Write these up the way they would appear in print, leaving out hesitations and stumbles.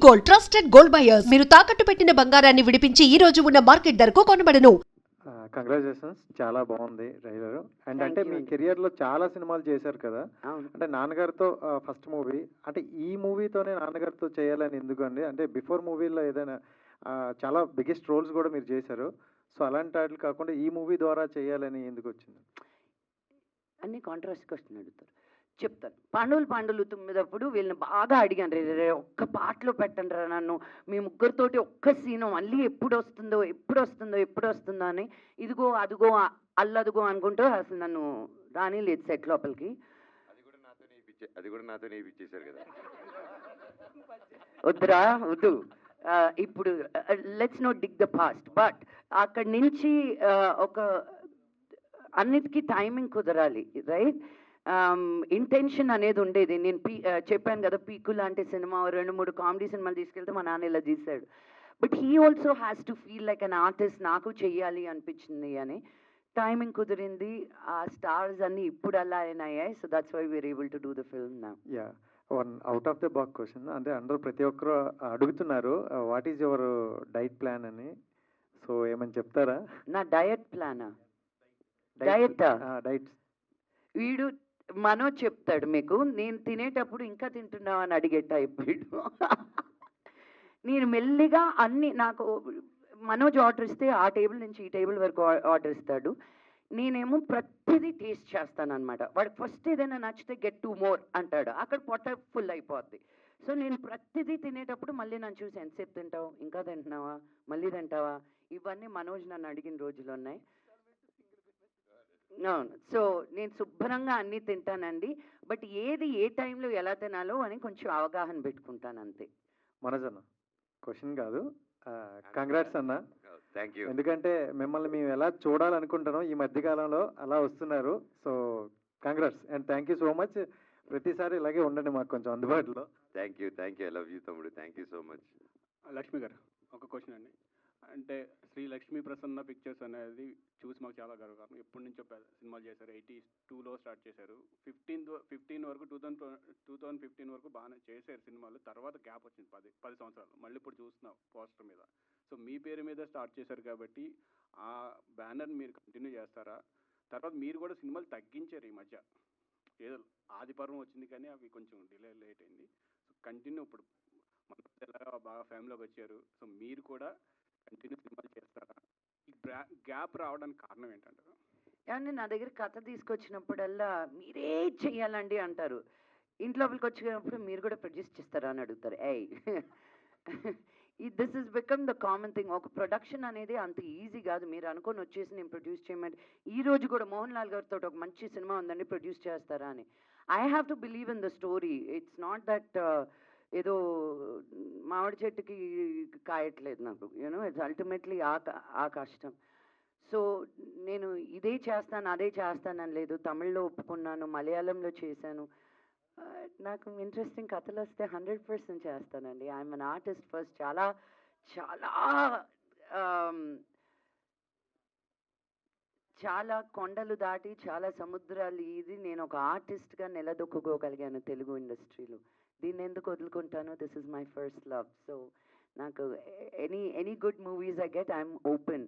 Gold, trusted gold buyers. మీరు తాకట్టు పెట్టిన బంగారాన్ని విడిపించి ఈ రోజు ఉన్న మార్కెట్ ధరకు కొనబడను. కంగ్రాచులేషన్స్, చాలా బాగుంది ట్రైలర్. అండ్ Thank అంటే you మీ అండి. కెరియర్లో చాలా సినిమాలు చేశారు కదా, అవును. అంటే నాన్నగారితో ఫస్ట్ మూవీ, అంటే ఈ మూవీతోనే నాన్నగారితో చేయాలని ఎందుకు అండి? అంటే బిఫోర్ మూవీలో ఏదైనా చాలా బిగ్గెస్ట్ రోల్స్ కూడా మీరు చేశారు. సో అలాంటి వాటికి కాకుండా ఈ మూవీ ద్వారా చేయాలని ఎందుకు వచ్చింది? అన్ని కాంట్రాస్ట్ క్వశ్చన్ అడుగుతారు. చెప్తాను. పాండవులు తుమ్మిదప్పుడు వీళ్ళని బాగా అడిగాను, రే రే రే, ఒక్క పాటలో పెట్టండి రా నన్ను, మీ ముగ్గురితోటి ఒక్క సీను మళ్ళీ ఎప్పుడు వస్తుందో అని ఇదిగో అదిగో అల్లదుగో అనుకుంటూ అసలు నన్ను రానిలేదు సెట్ లోపలికి. అది కూడా నాతో ఇప్పించేశారు కదా. వద్దురా వద్దు. ఇప్పుడు let's not dig the past, but అక్కడి నుంచి ఒక అన్నిటికీ టైమింగ్ కుదరాలి, రైట్? ఇంటెన్షన్ అనేది ఉండేది. నేను చెప్పాను కదా, పీకు లాంటి సినిమా 2-3 కామెడీ సినిమాలు తీసుకెళ్తే మా నాన్న ఇలా తీశాడు. But he also has to feel like an artist, నాకు చెయ్యాలి అనిపించింది అని. టైమింగ్ కుదిరింది, ఆ స్టార్స్ అన్ని ఇప్పుడు అలా అయినాయి. So that's why we are able to do the film now. Yeah, one out of the box question. అంటే అందరూ ప్రతి ఒక్కరు అడుగుతున్నారు what is your diet plan అని. సో ఏమని చెప్తారా? నా డయట్ ప్లానా? డైట్ వీడు మనోజ్ చెప్తాడు మీకు. నేను తినేటప్పుడు ఇంకా తింటున్నావు అని అడిగే టైప్ వీడు. నేను మెల్లిగా అన్ని, నాకు మనోజ్ ఆర్డర్ ఇస్తే ఆ టేబుల్ నుంచి ఈ టేబుల్ వరకు ఆర్డర్ ఇస్తాడు. నేనేమో ప్రతిదీ టేస్ట్ చేస్తాను అనమాట. వాడికి ఫస్ట్ ఏదైనా నచ్చితే గెట్ 2 more అంటాడు, అక్కడ పొట్ట ఫుల్ అయిపోద్ది. సో నేను ప్రతిదీ తినేటప్పుడు మళ్ళీ నన్ను చూసి ఎంతసేపు తింటావు, ఇంకా తింటున్నావా, మళ్ళీ తింటావా, ఇవన్నీ మనోజ్ నన్ను అడిగిన రోజులు ఉన్నాయి. అవును. సో నేను శుభ్రంగా అన్నీ తింటానండి, బట్ ఏది ఏ టైంలో ఎలా తినాలో అని కొంచెం అవగాహన పెట్టుకుంటాను అంతే. మనోజ్ అన్న, క్వశ్చన్ కాదు, కంగ్రాట్స్ అన్న. Thank you. ఎందుకంటే మిమ్మల్ని మేము ఎలా చూడాలనుకుంటున్నాం ఈ మధ్యకాలంలో అలా వస్తున్నారు. So congrats and thank you so much. ప్రతిసారి ఇలాగే ఉండండి మాకు కొంచెం అందుబాటులో. Thank you. I love you తమ్ముడు. Thank you so much. Lakshmi గారు, ఒక క్వశ్చన్ అండి. అంటే శ్రీ లక్ష్మీ ప్రసన్న పిక్చర్స్ అనేది చూసి మాకు చాలా గర్వకారణం. ఎప్పటి నుంచో సినిమాలు చేశారు. 82లో స్టార్ట్ చేశారు. 15 వరకు 2015 వరకు బాగానే చేశారు సినిమాలు. తర్వాత గ్యాప్ వచ్చింది 10 సంవత్సరాలు. మళ్ళీ ఇప్పుడు చూస్తున్నాం పోస్టర్ మీద. సో మీ పేరు మీద స్టార్ట్ చేశారు కాబట్టి ఆ బ్యానర్ మీరు కంటిన్యూ చేస్తారా? తర్వాత మీరు కూడా సినిమాలు తగ్గించారు ఈ మధ్య. ఏదో ఆదిపర్వం వచ్చింది కానీ అవి కొంచెం లేట్ అయింది. సో కంటిన్యూ ఇప్పుడు మన ఎలాగా బాగా ఫ్యామిలీలోకి వచ్చారు. సో మీరు కూడా కంటిన్యూ సినిమాలు చేస్తారా? ఈ గ్యాప్ రావడానికి కారణం ఏంటంటారు? ఏమంటే నా దగ్గర కథ తీసుకొచ్చినప్పుడల్లా మీరే చెయ్యాలండి అంటారు. ఇంట్లోపలికి వచ్చినప్పుడు మీరు కూడా ప్రొడ్యూస్ చేస్తారా అని అడుగుతారు. This is become the common thing. ఒక ప్రొడక్షన్ అనేది అంత ఈజీ కాదు. మీరు అనుకొని వచ్చేసి నేను ప్రొడ్యూస్ చేయమంటే, ఈ రోజు కూడా మోహన్ లాల్ గారితో ఒక మంచి సినిమా ఉందండి ప్రొడ్యూస్ చేస్తారా అని. I have to believe in the story. It's not that ఏదో మామిడి చెట్టుకి కాయట్లేదు నాకు, యూనో. ఇట్స్ అల్టిమేట్లీ ఆ కష్టం. సో నేను ఇదే చేస్తాను అదే చేస్తానని లేదు. తమిళ్లో ఒప్పుకున్నాను, మలయాళంలో చేశాను. నాకు ఇంట్రెస్టింగ్ కథలు వస్తే 100% చేస్తానండి. I'm an artist first. చాలా చాలా చాలా కొండలు దాటి చాలా సముద్రాలు ఇది నేను ఒక ఆర్టిస్ట్గా నిలదొక్కుకోగలిగాను తెలుగు ఇండస్ట్రీలో. దీన్ని ఎందుకు వదులుకుంటాను? This is my first love. So నాకు any good movies I get, I'm open.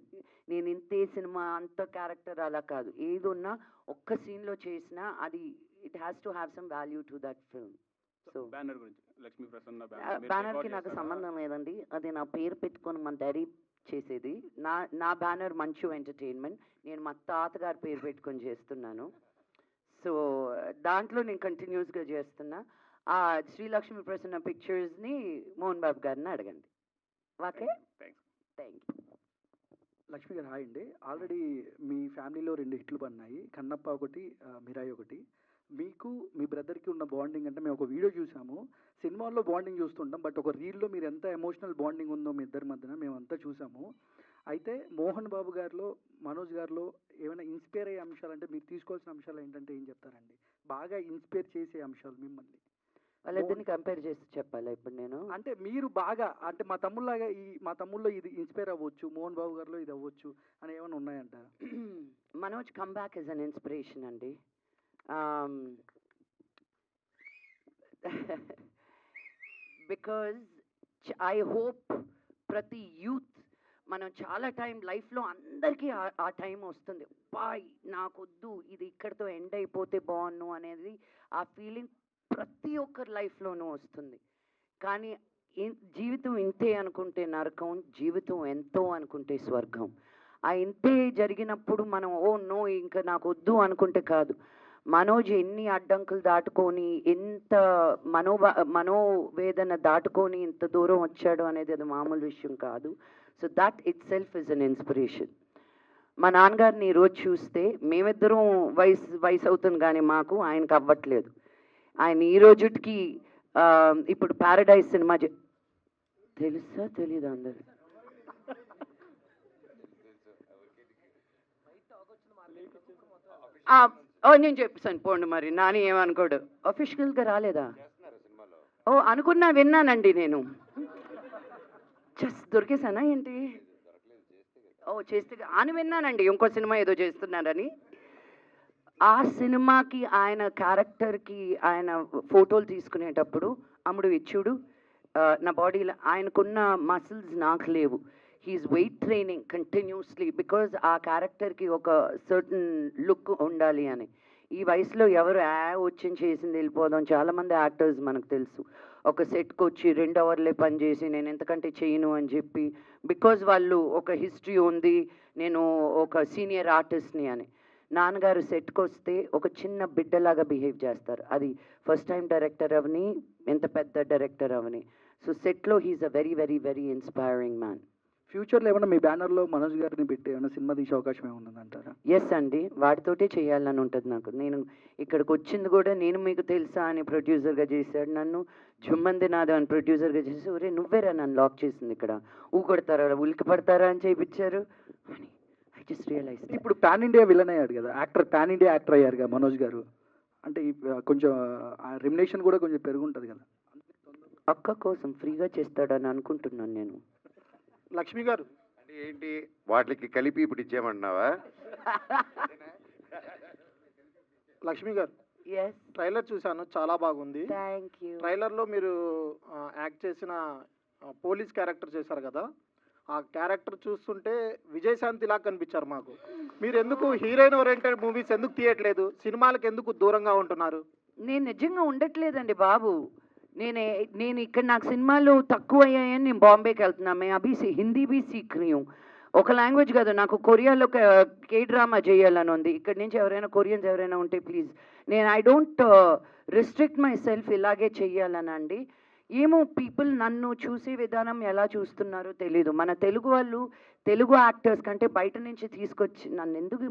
నేను ఇంతే సినిమా అంత క్యారెక్టర్ అలా కాదు. ఏది ఉన్నా ఒక్క సీన్లో చేసినా అది it has to have some value to that film. So banner గురించి లక్ష్మీ ప్రసన్న బ్యానర్కి నాకు సంబంధం లేదండి. అది నా పేరు పెట్టుకొని మన డాడీ చేసేది. నా బ్యానర్ మంచు ఎంటర్టైన్మెంట్. నేను మా తాతగారి పేరు పెట్టుకొని చేస్తున్నాను. సో దాంట్లో నేను కంటిన్యూస్గా చేస్తున్నా. శ్రీలక్ష్మి ప్రసన్న పిక్చర్స్ని మోహన్ బాబు గారిని అడగండి. Okay, thank you. లక్ష్మి గారు హాయ్ అండి. ఆల్రెడీ మీ ఫ్యామిలీలో 2 హిట్లు పడినాయి, కన్నప్ప ఒకటి, మిరాయి ఒకటి. మీకు మీ బ్రదర్కి ఉన్న బాండింగ్ అంటే మేము ఒక వీడియో చూసాము. సినిమాల్లో బాండింగ్ చూస్తుంటాం, బట్ ఒక రీల్లో మీరు ఎంత ఎమోషనల్ బాండింగ్ ఉందో మీ ఇద్దరి మధ్యన మేమంతా చూసాము. అయితే మోహన్ బాబు గారిలో, మనోజ్ గారిలో ఏమైనా ఇన్స్పైర్ అయ్యే అంశాలు అంటే మీరు తీసుకోవాల్సిన అంశాలు ఏంటంటే ఏం చెప్తారండి? బాగా ఇన్స్పైర్ చేసే అంశాలు మిమ్మల్ని వాళ్ళిద్దరిని కంపేర్ చేసి చెప్పాలా ఇప్పుడు నేను? అంటే మీరు బాగా, అంటే మా తమ్ముళ్ళలో ఇది ఇన్స్పైర్ అవ్వచ్చు, మోహన్ బాబు గారిలో ఇది అవ్వచ్చు అని ఏమైనా ఉన్నాయంటారా? Manoj comeback is an inspiration అండి. బికాజ్ ఐ హోప్ ప్రతి యూత్ మనం చాలా టైం లైఫ్లో అందరికీ ఆ టైం వస్తుంది, బాయ్ నాకొద్దు ఇది ఇక్కడితో ఎండ్ అయిపోతే బాగున్ను అనేది ఆ ఫీలింగ్ ప్రతి ఒక్కరి లైఫ్లోనూ వస్తుంది. కానీ జీవితం ఇంతే అనుకుంటే నరకం, జీవితం ఎంతో అనుకుంటే స్వర్గం. ఆ ఇంతే జరిగినప్పుడు మనం ఓ నో ఇంకా నాకు వద్దు అనుకుంటే కాదు. మనోజ్ ఎన్ని అడ్డంకులు దాటుకొని ఎంత మనోవేదన దాటుకొని ఇంత దూరం వచ్చాడు అనేది అది మామూలు విషయం కాదు. So that it self is an inspiration. మా నాన్నగారిని ఈరోజు చూస్తే మేమిద్దరం వయసు అవుతుంది కానీ మాకు ఆయనకు అవ్వట్లేదు. ఆయన ఈ రోజుకి ఇప్పుడు ప్యారడైజ్ సినిమా తెలుసా తెలీదా అందరు? నేను చెప్పేసాను పోండి, మరి నాని ఏమనుకోడు. అఫీషియల్గా రాలేదా? ఓ అనుకున్నా, విన్నానండి నేను. జస్ట్ దొరికేసానా ఏంటి? ఓ చేస్తే అని విన్నానండి, ఇంకో సినిమా ఏదో చేస్తున్నారని. ఆ సినిమాకి ఆయన క్యారెక్టర్కి ఆయన ఫోటోలు తీసుకునేటప్పుడు అమ్ముడు ఇచ్చుడు నా బాడీలో ఆయనకున్న మసిల్స్ నాకు లేవు. He is weight training continuously because ఆ క్యారెక్టర్కి ఒక సర్టన్ లుక్ ఉండాలి అని. ఈ వయసులో ఎవరు వచ్చి చేసింది వెళ్ళిపోదాం. చాలామంది యాక్టర్స్ మనకు తెలుసు ఒక సెట్కి వచ్చి 2 అవర్లే పని చేసి నేను ఎంతకంటే చేయను అని చెప్పి, బికాజ్ వాళ్ళు ఒక హిస్టరీ ఉంది, నేను ఒక సీనియర్ ఆర్టిస్ట్ని అని. నాన్నగారు సెట్కి వస్తే ఒక చిన్న బిడ్డలాగా బిహేవ్ చేస్తారు. అది ఫస్ట్ టైం డైరెక్టర్ అవని, ఎంత పెద్ద డైరెక్టర్ అవని. సో సెట్లో he is a very very very inspiring man. ఫ్యూచర్లో ఏమన్నా మీ బ్యానర్లో మనోజ్ గారిని పెట్టి ఏమైనా సినిమా తీసే అవకాశం ఏమన్నా అంటారా? ఎస్ అండి, వాటితోటే చేయాలని ఉంటుంది నాకు. నేను ఇక్కడికి వచ్చింది కూడా నేను మీకు తెలుసా అని ప్రొడ్యూసర్గా చేశాడు నన్ను, జుమ్మంది నాదో అని ప్రొడ్యూసర్గా చేసి ఒరే నువ్వేరా నన్ను లాక్ చేసింది ఇక్కడ, ఊకొడతారా ఉలికి పడతారా అని చేయించారు అని ఐ జస్ట్ రియలైజ్. ఇప్పుడు పాన్ ఇండియా విలన్ అయ్యాడు కదా యాక్టర్, పాన్ ఇండియా యాక్టర్ అయ్యారు కదా మనోజ్ గారు. అంటే కొంచెం రెమ్యునేషన్ కూడా కొంచెం పెరుగుంటుంది కదా. అక్క కోసం ఫ్రీగా చేస్తాడని అనుకుంటున్నాను నేను. లక్ష్మి గారు అంటే ఏంటి వాటికి కలిపి ఇప్పుడు ఇచ్చేయమంటున్నావా? లక్ష్మి గారు, ఎస్ ట్రైలర్ చూశాను, చాలా బాగుంది. Thank you. ట్రైలర్లో మీరు యాక్ట్ చేసిన పోలీస్ క్యారెక్టర్ చేశారు కదా, ఆ క్యారెక్టర్ చూస్తుంటే విజయశాంతి లాగా కనిపించారు మాకు. మీరు ఎందుకు హీరోయిన్ ఓరియంటెడ్ మూవీస్ ఎందుకు తీయట్లేదు? సినిమాలకు ఎందుకు దూరంగా ఉంటున్నారు? నేను నిజంగా ఉండట్లేదండి బాబు. నేను ఇక్కడ నాకు సినిమాలు తక్కువ అయ్యాయని నేను బాంబేకి వెళ్తున్నా. మేము అభి హిందీ బీ సీక్ రही हूं. ఒక లాంగ్వేజ్ కాదు, నాకు కొరియాలో కే డ్రామా చేయాలని ఉంది. ఇక్కడ నుంచి ఎవరైనా కొరియన్స్ ఎవరైనా ఉంటే please. I don't restrict my self ఇలాగే చెయ్యాలనండి. ఏమో పీపుల్ నన్ను చూసే విధానం ఎలా చూస్తున్నారో తెలీదు. మన తెలుగు వాళ్ళు తెలుగు యాక్టర్స్ కంటే బయట నుంచి తీసుకొచ్చి నన్ను ఎందుకు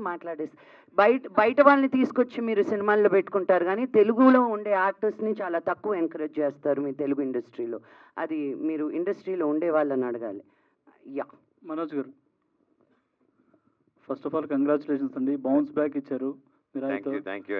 బయట వాళ్ళని తీసుకొచ్చి మీరు సినిమాల్లో పెట్టుకుంటారు కానీ తెలుగులో ఉండే యాక్టర్స్ని చాలా తక్కువ ఎంకరేజ్ చేస్తారు మీ తెలుగు ఇండస్ట్రీలో. అది మీరు ఇండస్ట్రీలో ఉండే వాళ్ళని అడగాలి. యా మనోజ్ గారు, ఫస్ట్ ఆఫ్ ఆల్ కంగ్రాచులేషన్స్ అండి, బౌన్స్ బ్యాక్ ఇచ్చారు. Thank you